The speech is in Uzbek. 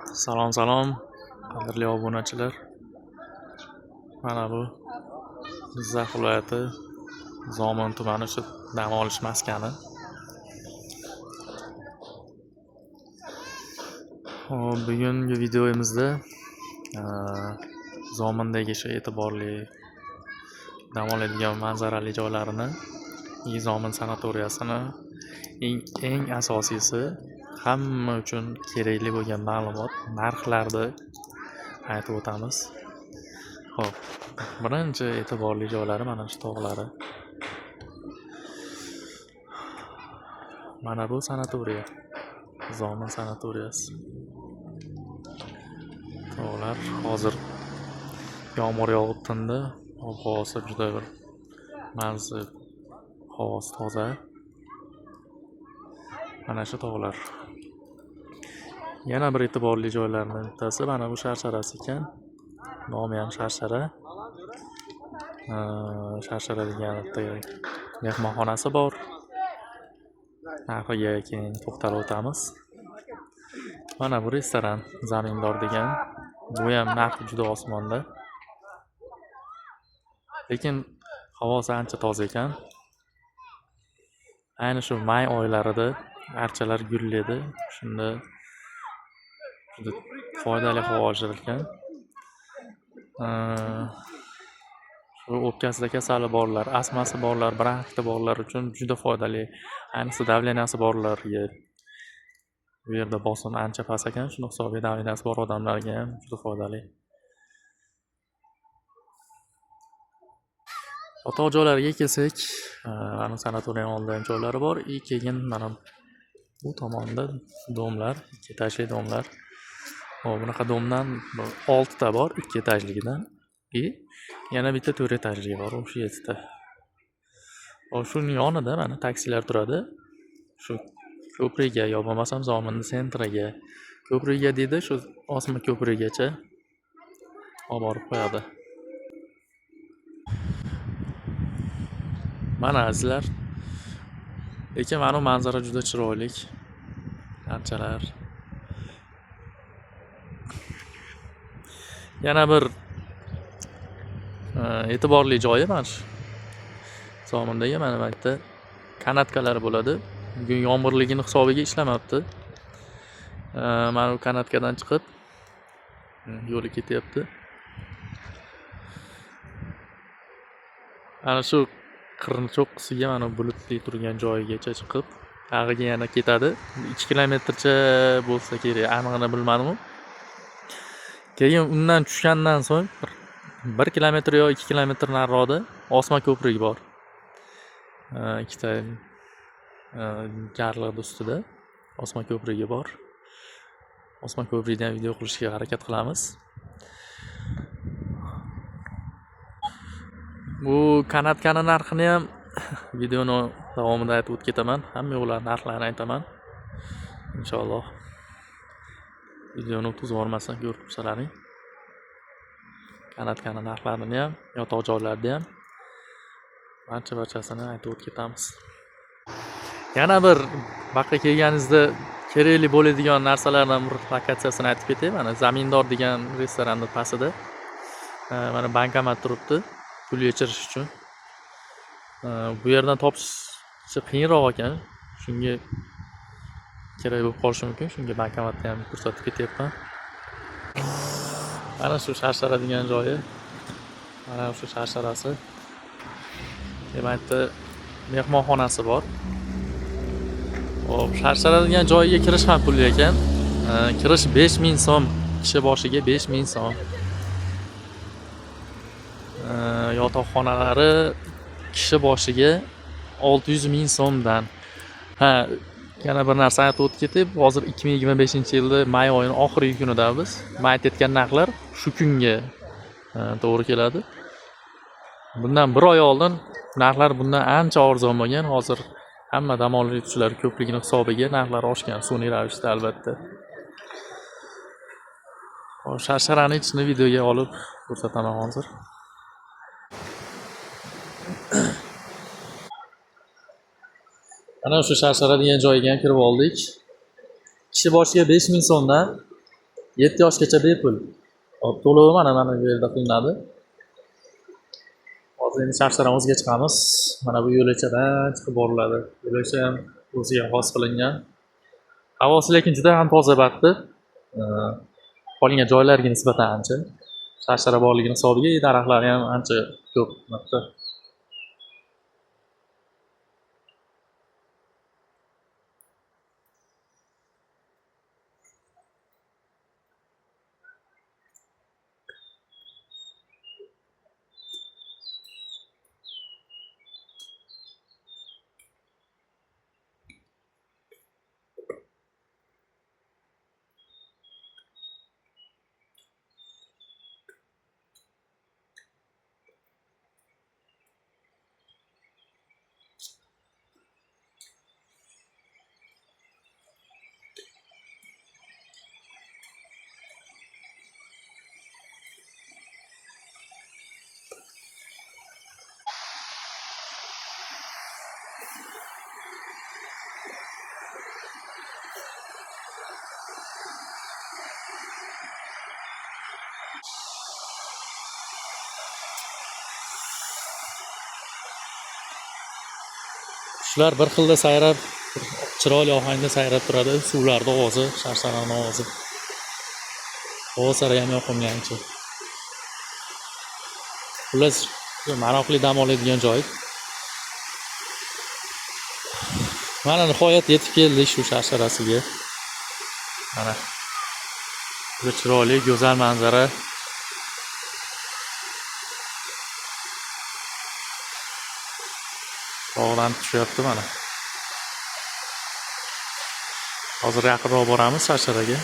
Salom salom qadrli obunachilar. Mana bu Jizzax viloyati Zomin tumani shu dam olish maskani. Hop, bugungi videomizda Zomindagi shu e'tiborli dam oladigan manzarali joylarini, Zomin sanatoriyasini eng asosiysi hamma uchun kerakli bo'lgan ma'lumot, narxlarni aytib o'tamiz. Xo'p, birinchi e'tiborli joylari mana shu tog'lari. Mana bu sanatoriya, Zomin sanatoriyasi. Tog'lar hozir yomg'ir yog'ib tindi, havosi juda bir mazza, havosi toza. Mana shu tog'lar. Yana bir e'tiborli joylarning bittasi mana bu sharsharasi ekan. Nomi ham Sharshara. Sharshara degan bitta mehmonxonasi bor. Narxiga keyin to'xtalib o'tamiz. Mana bu restoran Zamindor degan. Bu ham narxi juda osmonda. Lekin havosi ancha toza ekan. Ayni shu may oylarida archalar gullaydi. Shunda juda foydali havo ojirilgan. Shu o'pkasida kasali borlar, astmasi borlar, bronxiti borlar uchun juda foydali. Ayniqsa davleniyasi borlarga. Bu yerda bosim ancha past ekan, shuni hisobiga davleniyasi bor odamlarga ham juda foydali. Yotoq joylariga kelsak, mana sanatoriyaning oldida joylari bor. Keyin mana bu tomonda domlar, 2 etajli domlar. Bunaqa domdan 6 ta bor, 2 etajligidan. Yana bitta 4 etajli bor, o'sha 7 ta. Shuning yonida mana taksilar turadi. Shu ko'prikga yo bo'lmasam Zominning sentriga, ko'prikga deydi, shu Osma ko'prigigacha olib borib qo'yadi. Mana azizlar. Lekin mana bu manzara juda chiroyli. Archalar. Yana bir e'tiborli joyi mana shu Zomindagi mana bu yerda kanatkalar bo'ladi. Bugun yomg'irligini hisobiga ishlamabdi. Mana bu kanatkadan chiqib yo'li ketyapti. Ana shu qirni cho'qqisiga mana bulutli turgan joyigacha chiqib, tag'iga yana ketadi. 2 kilometrcha bo'lsa kerak, aniqini bilmadim. Keyin undan tushgandan so'ng 1 kilometr yo 2 kilometr nariroqda Osma ko'prigi bor. Ikkita jarliq ustida Osma ko'prigi bor. Osma ko'prigidan video qilishga harakat qilamiz. Bu kanatkani narxini ham videoni davomida aytib o'tib ketaman. Hamma yo'qlar narxlarini aytaman. Inshaalloh. Videoni o'tkazib yubormasdan ko'rib tursalaring. Kanatkani narxlarini ham, yotoq joylarini ham barchasini aytib o'tib ketamiz. Yana bir vaqtga kelganingizda kerakli bo'ladigan narsalardan bir lokatsiyasini aytib ketay. Mana Zamindor degan restoranning pastida mana bankomat turibdi, pul yechirish uchun. Bu yerdan topish qiyinroq ekan. Shunga kerak bo'lib qolishi mumkin. Shunga bankomatni ham ko'rsatib ketyapman. Mana shu Sharshara degan joyi. Mana shu Sharsharasi. Demakda mehmonxonasi bor. Sharshara degan joyiga kirish ham pulli ekan. Kirish 5000 so'm, kishi boshiga 5000 so'm. Yotoqxonalari kishi boshiga 600,000 so'mdan. Yana bir narsa aytib o'tib ketib, hozir 2025-yilda may oyining oxirgi kunida biz. May aytgan narxlar shu kunga to'g'ri keladi. Bundan 1 oy oldin narxlar bundan ancha arzon bo'lgan. Hozir hamma dam oluvchilar ko'pligini hisobiga narxlar oshgan, sun'iy ravishda albatta. Sharsharani ichini videoga olib ko'rsataman hozir. Mana o'sha Sharshara degan joyga ham kirib oldik. Kishi boshiga 5000 so'mdan 7 yoshgacha bepul. Hop, to'lovi mana bu yerda qilinadi. Hozir endi Sharsharamo'zga chiqamiz. Mana bu yo'lakchadan chiqib boriladi. Yo'lakcha ham o'ziga xos qilingan. Havosi lekin juda ham toza baxti. Qolgan joylarga nisbatan ancha. Sharshara borligini hisobiga daraxtlari ham ancha ko'p. Qushlar bir xilda sayrab, chiroyli ohangda sayrab turadi. Suvlarda ovozi, Sharsharani ovozi. Ovozlari ham yoqimli. Xullas, maroqli dam oladigan joy. Mana nihoyat yetib keldik shu Sharsharasiga. Mana juda chiroyli, go'zal manzara. Tog'dan tushyapti mana. Hozir yaqinroq boramiz Sharsharaga.